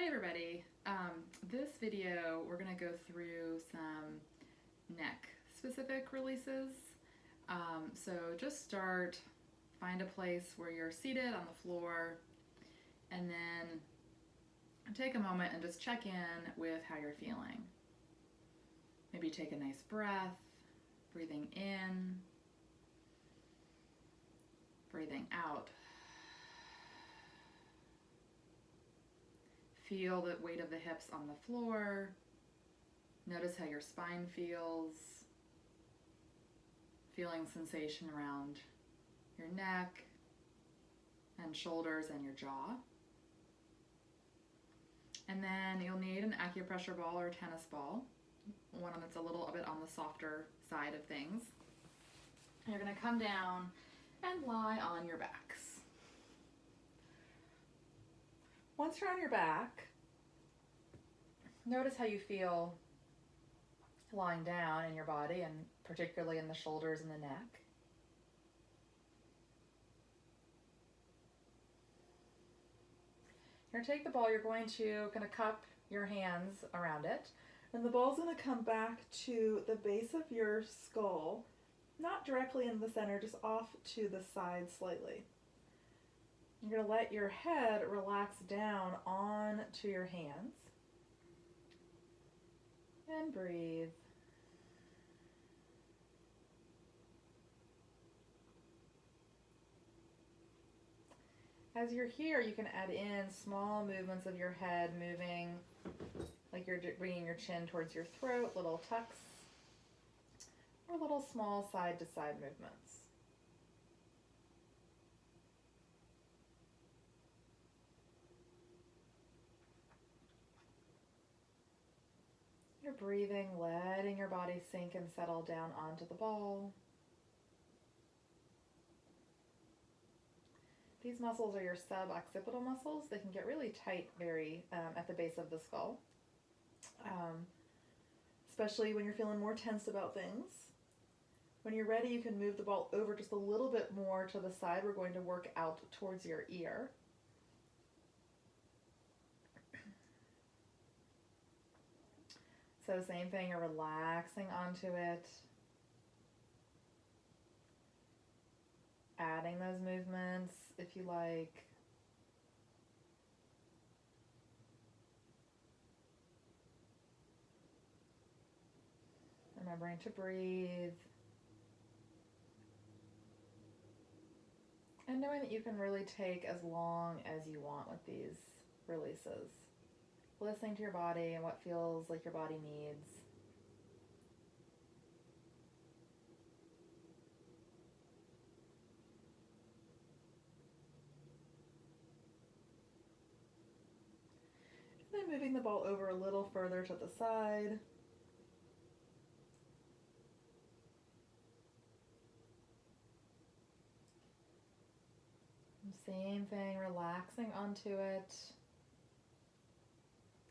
Hi everybody. This video we're going to go through some neck specific releases. So just start, find a place where you're seated on the floor, and then take a moment and just check in with how you're feeling. Maybe take a nice breath, breathing in, breathing out. Feel the weight of the hips on the floor. Notice how your spine feels. Feeling sensation around your neck and shoulders and your jaw. And then you'll need an acupressure ball or a tennis ball, one that's a little bit on the softer side of things. And you're going to come down and lie on your backs. Once you're on your back, notice how you feel lying down in your body, and particularly in the shoulders and the neck. You're going to take the ball, you're going to cup your hands around it, and the ball's going to come back to the base of your skull, not directly in the center, just off to the side slightly. You're going to let your head relax down onto your hands. And breathe. As you're here, you can add in small movements of your head, moving like you're bringing your chin towards your throat, little tucks, or little small side-to-side movements. You're breathing, letting your body sink and settle down onto the ball. These muscles are your suboccipital muscles. They can get really tight at the base of the skull, especially when you're feeling more tense about things. When you're ready, you can move the ball over just a little bit more to the side. We're going to work out towards your ear. So same thing, you're relaxing onto it, adding those movements if you like. Remembering to breathe. And knowing that you can really take as long as you want with these releases. Listening to your body and what feels like your body needs. And then moving the ball over a little further to the side. Same thing, relaxing onto it.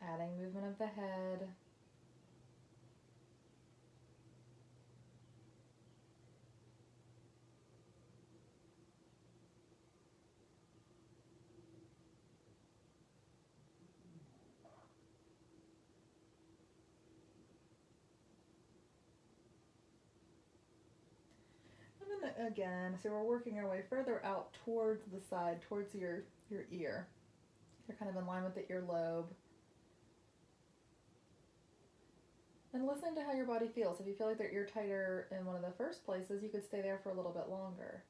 Adding movement of the head. And then again, so we're working our way further out towards the side, towards your ear. You're kind of in line with the earlobe. And listen to how your body feels. If you feel like their ear tighter in one of the first places, you could stay there for a little bit longer.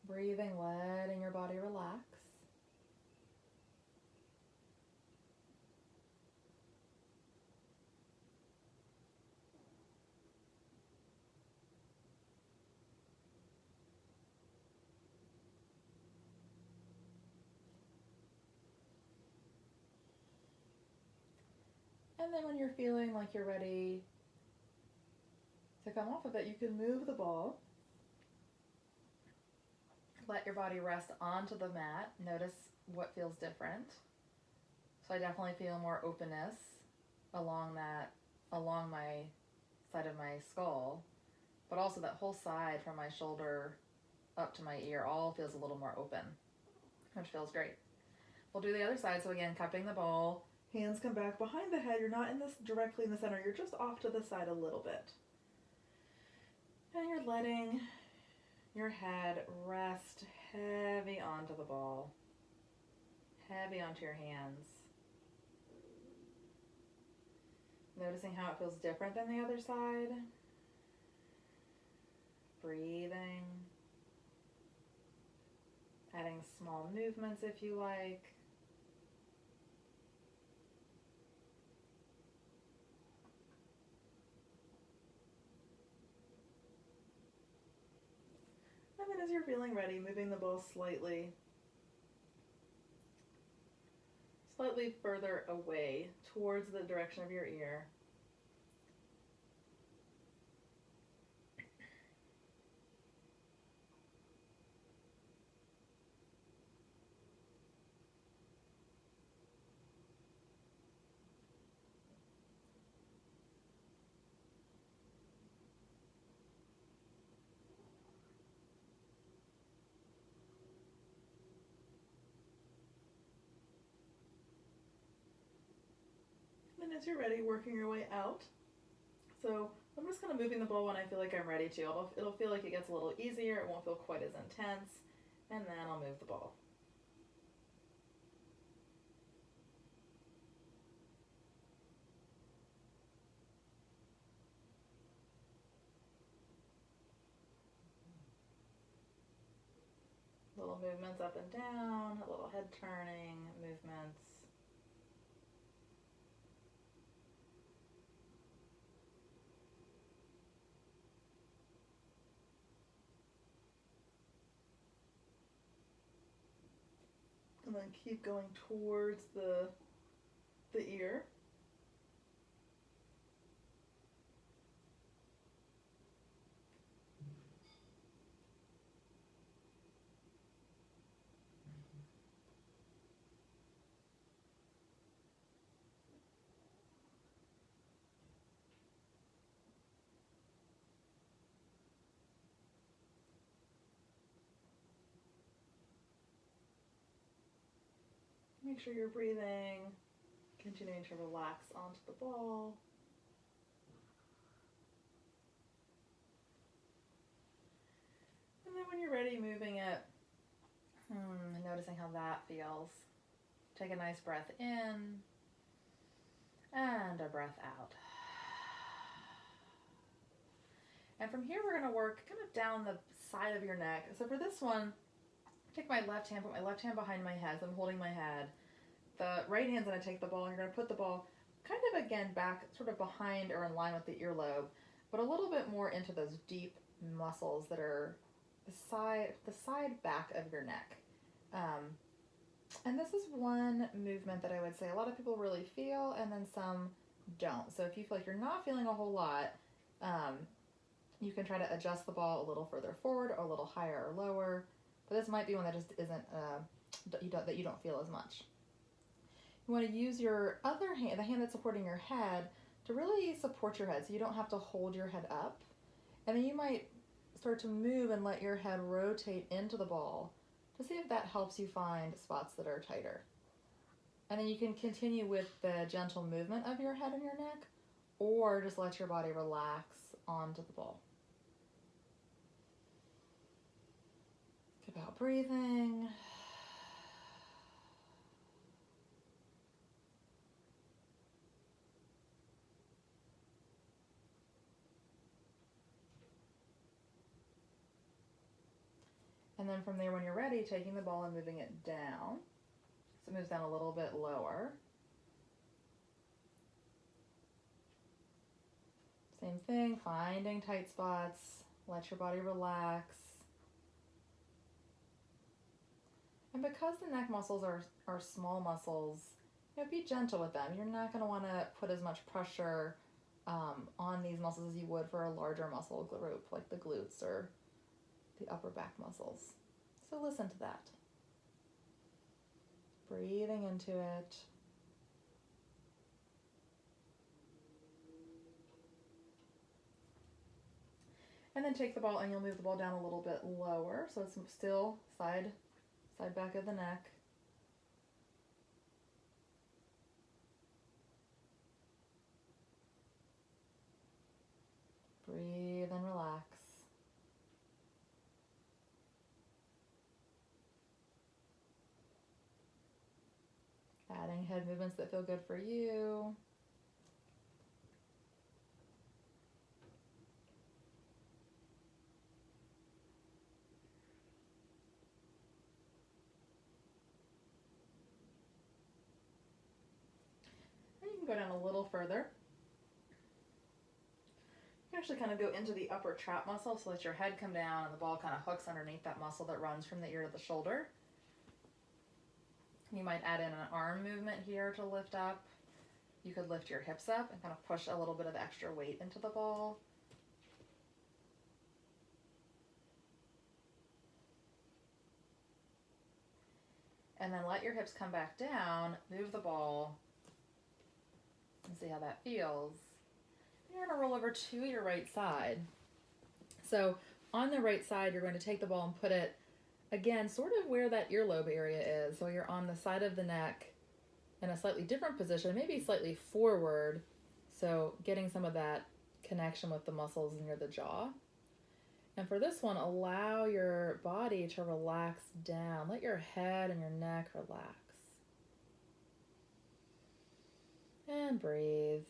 Breathing, letting your body relax. And then when you're feeling like you're ready to come off of it, you can move the ball. Let your body rest onto the mat. Notice what feels different. So I definitely feel more openness along my side of my skull, but also that whole side from my shoulder up to my ear all feels a little more open, which feels great. We'll do the other side. So again, cupping the bowl, hands come back behind the head. You're not in this directly in the center. You're just off to the side a little bit. And you're letting your head rest heavy onto the ball, heavy onto your hands. Noticing how it feels different than the other side. Breathing. Adding small movements if you like. And then as you're feeling ready, moving the ball slightly further away towards the direction of your ear. And as you're ready, working your way out. So I'm just kind of moving the ball when I feel like I'm ready to. It'll feel like it gets a little easier. It won't feel quite as intense. And then I'll move the ball. Little movements up and down, a little head turning movements. And then keep going towards the ear. Make sure you're breathing, continuing to relax onto the ball. And then when you're ready, moving it, noticing how that feels. Take a nice breath in and a breath out. And from here, we're going to work kind of down the side of your neck. So for this one, take my left hand, put my left hand behind my head, so I'm holding my head. The right hand's going to take the ball, and you're going to put the ball kind of again back, sort of behind or in line with the earlobe, but a little bit more into those deep muscles that are the side back of your neck. And this is one movement that I would say a lot of people really feel, and then some don't. So if you feel like you're not feeling a whole lot, you can try to adjust the ball a little further forward or a little higher or lower. But this might be one that just isn't, that you don't feel as much. You want to use your other hand, the hand that's supporting your head, to really support your head so you don't have to hold your head up. And then you might start to move and let your head rotate into the ball to see if that helps you find spots that are tighter. And then you can continue with the gentle movement of your head and your neck, or just let your body relax onto the ball. Keep out breathing. And then from there, when you're ready, taking the ball and moving it down. So it moves down a little bit lower. Same thing, finding tight spots. Let your body relax. And because the neck muscles are small muscles, be gentle with them. You're not going to want to put as much pressure on these muscles as you would for a larger muscle group, like the glutes or the upper back muscles. So listen to that. Breathing into it. And then take the ball and you'll move the ball down a little bit lower, so it's still side back of the neck. Breathe and relax. Adding head movements that feel good for you. And you can go down a little further. You can actually kind of go into the upper trap muscle so let your head come down and the ball kind of hooks underneath that muscle that runs from the ear to the shoulder. You might add in an arm movement here to lift up. You could lift your hips up and kind of push a little bit of extra weight into the ball. And then let your hips come back down, move the ball, and see how that feels. You're going to roll over to your right side. So on the right side, you're going to take the ball and put it, again, sort of where that earlobe area is. So you're on the side of the neck in a slightly different position, maybe slightly forward. So getting some of that connection with the muscles near the jaw. And for this one, allow your body to relax down. Let your head and your neck relax. And breathe.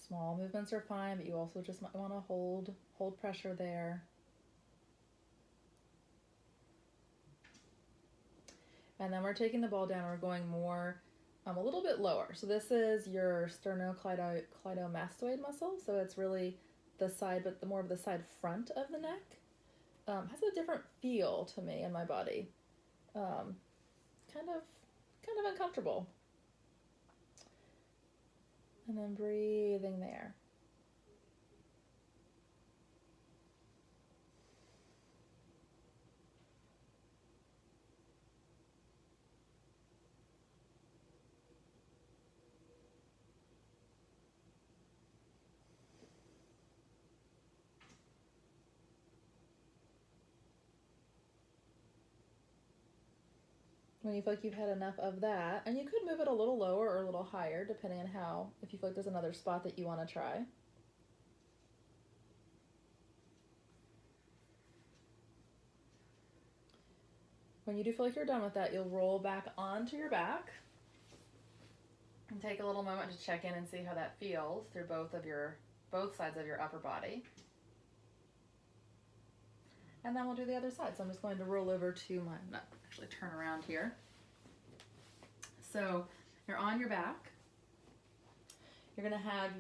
Small movements are fine, but you also just might want to hold pressure there. And then we're taking the ball down and we're going more, a little bit lower. So this is your sternocleidomastoid muscle. So it's really the side, but the more of the side front of the neck. Has a different feel to me in my body. Kind of uncomfortable. And then breathing there. When you feel like you've had enough of that, and you could move it a little lower or a little higher, depending on if you feel like there's another spot that you want to try. When you do feel like you're done with that, you'll roll back onto your back and take a little moment to check in and see how that feels through both sides of your upper body. And then we'll do the other side. So I'm just going to roll over to actually turn around here. So you're on your back. You're going to have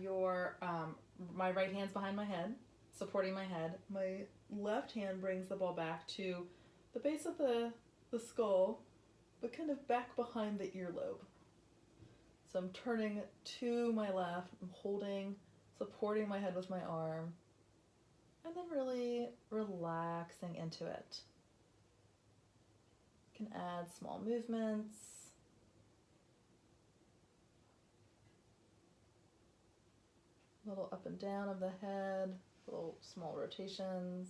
my right hand's behind my head, supporting my head. My left hand brings the ball back to the base of the skull, but kind of back behind the earlobe. So I'm turning to my left, I'm supporting my head with my arm, and then really relaxing into it. You can add small movements. A little up and down of the head, little small rotations.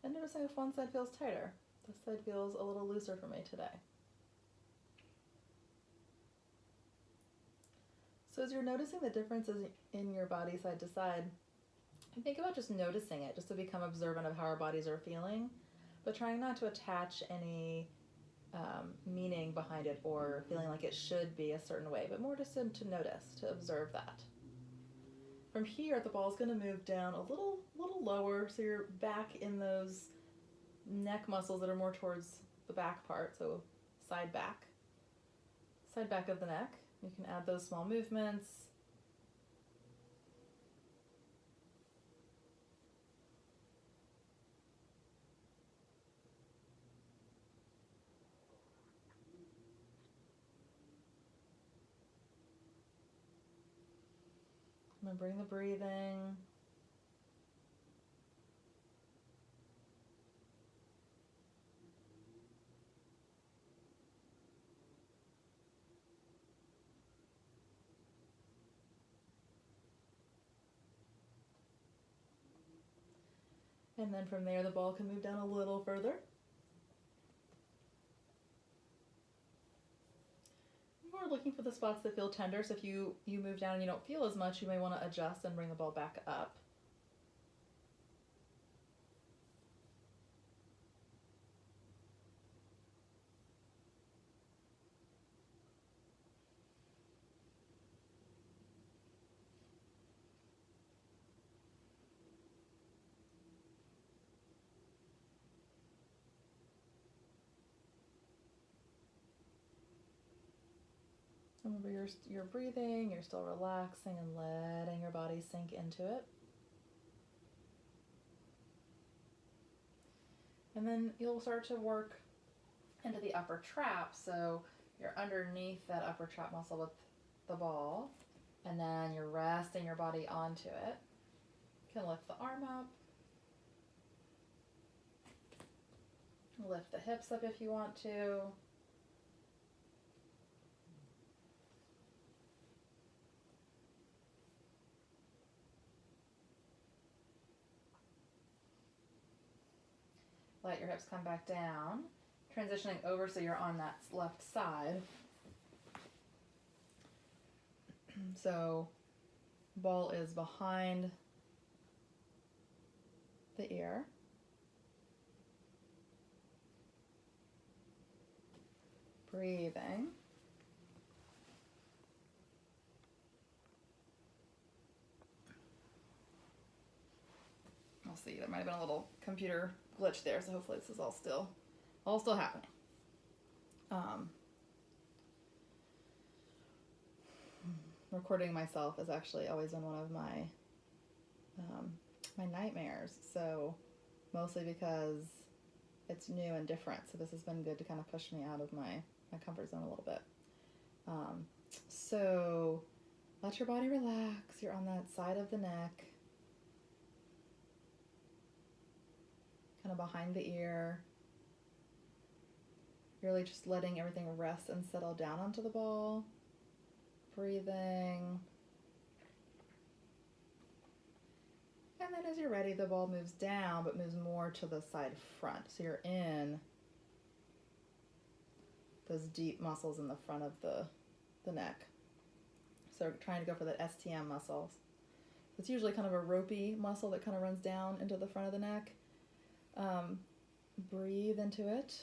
And noticing if one side feels tighter. This side feels a little looser for me today. So as you're noticing the differences in your body side to side, think about just noticing it, just to become observant of how our bodies are feeling, but trying not to attach any meaning behind it or feeling like it should be a certain way, but more just to notice, to observe that. From here, the ball's going to move down a little lower, so you're back in those neck muscles that are more towards the back part, so side back of the neck. You can add those small movements. And bring the breathing. And then from there, the ball can move down a little further. We're looking for the spots that feel tender, so if you move down and you don't feel as much, you may want to adjust and bring the ball back up. Remember, you're breathing, you're still relaxing and letting your body sink into it. And then you'll start to work into the upper trap. So you're underneath that upper trap muscle with the ball, and then you're resting your body onto it. You can lift the arm up. Lift the hips up if you want to. Let your hips come back down, transitioning over so you're on that left side. So ball is behind the ear. Breathing. I'll see, there might have been a little computer glitch there, so hopefully this is all still happening. Recording myself has actually always been one of my nightmares, so mostly because it's new and different, so this has been good to kind of push me out of my comfort zone a little bit. So let your body relax. You're on that side of the neck, kind of behind the ear. Really just letting everything rest and settle down onto the ball. Breathing. And then as you're ready, the ball moves down, but moves more to the side front. So you're in those deep muscles in the front of the neck. So we're trying to go for that STM muscles. It's usually kind of a ropey muscle that kind of runs down into the front of the neck. Breathe into it.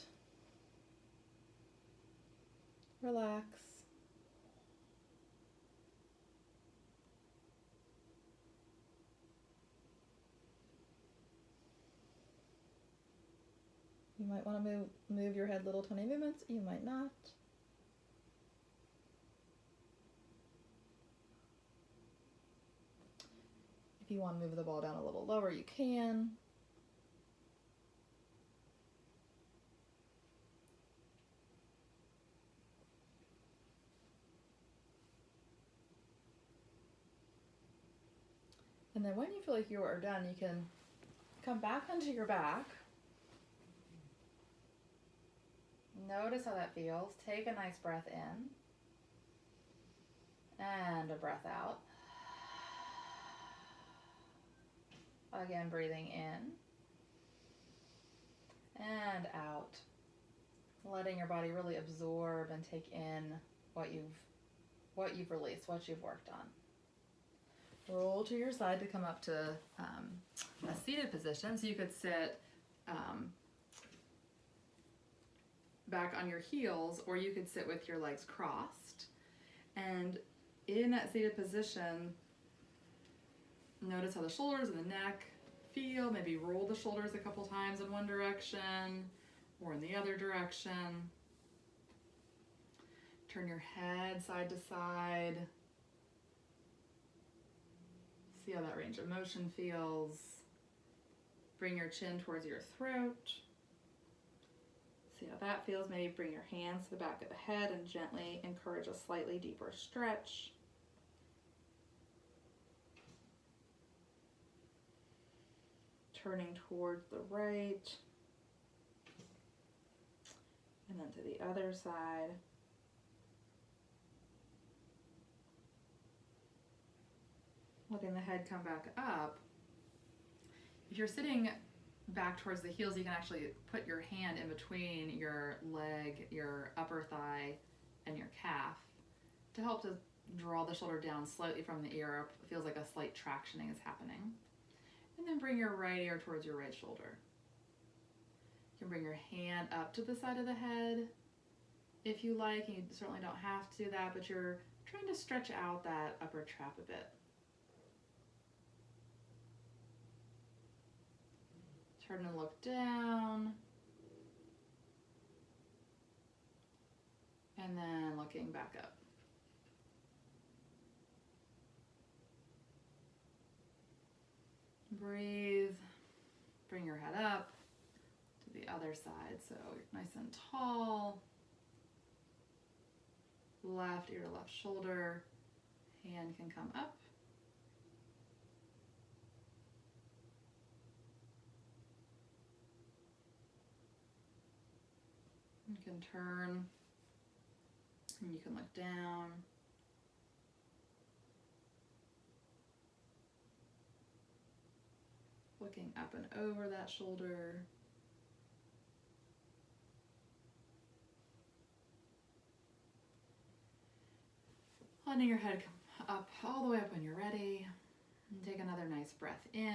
Relax. You might want to move your head little tiny movements. You might not. If you want to move the ball down a little lower, you can. And then when you feel like you are done, you can come back onto your back. Notice how that feels. Take a nice breath in and a breath out. Again, breathing in and out. Letting your body really absorb and take in what you've released, what you've worked on. Roll to your side to come up to a seated position. So you could sit back on your heels, or you could sit with your legs crossed. And in that seated position, notice how the shoulders and the neck feel. Maybe roll the shoulders a couple times in one direction or in the other direction. Turn your head side to side. See how that range of motion feels. Bring your chin towards your throat. See how that feels. Maybe bring your hands to the back of the head and gently encourage a slightly deeper stretch. turning towards the right. And then to the other side. Letting the head come back up. If you're sitting back towards the heels, you can actually put your hand in between your leg, your upper thigh, and your calf to help to draw the shoulder down slightly from the ear up. It feels like a slight tractioning is happening. And then bring your right ear towards your right shoulder. You can bring your hand up to the side of the head if you like. You certainly don't have to do that, but you're trying to stretch out that upper trap a bit. Turn and look down. And then looking back up. Breathe. Bring your head up to the other side. So you're nice and tall. Left ear to left shoulder. Hand can come up. You can turn and you can look down. Looking up and over that shoulder. Letting your head come up all the way up when you're ready. And take another nice breath in.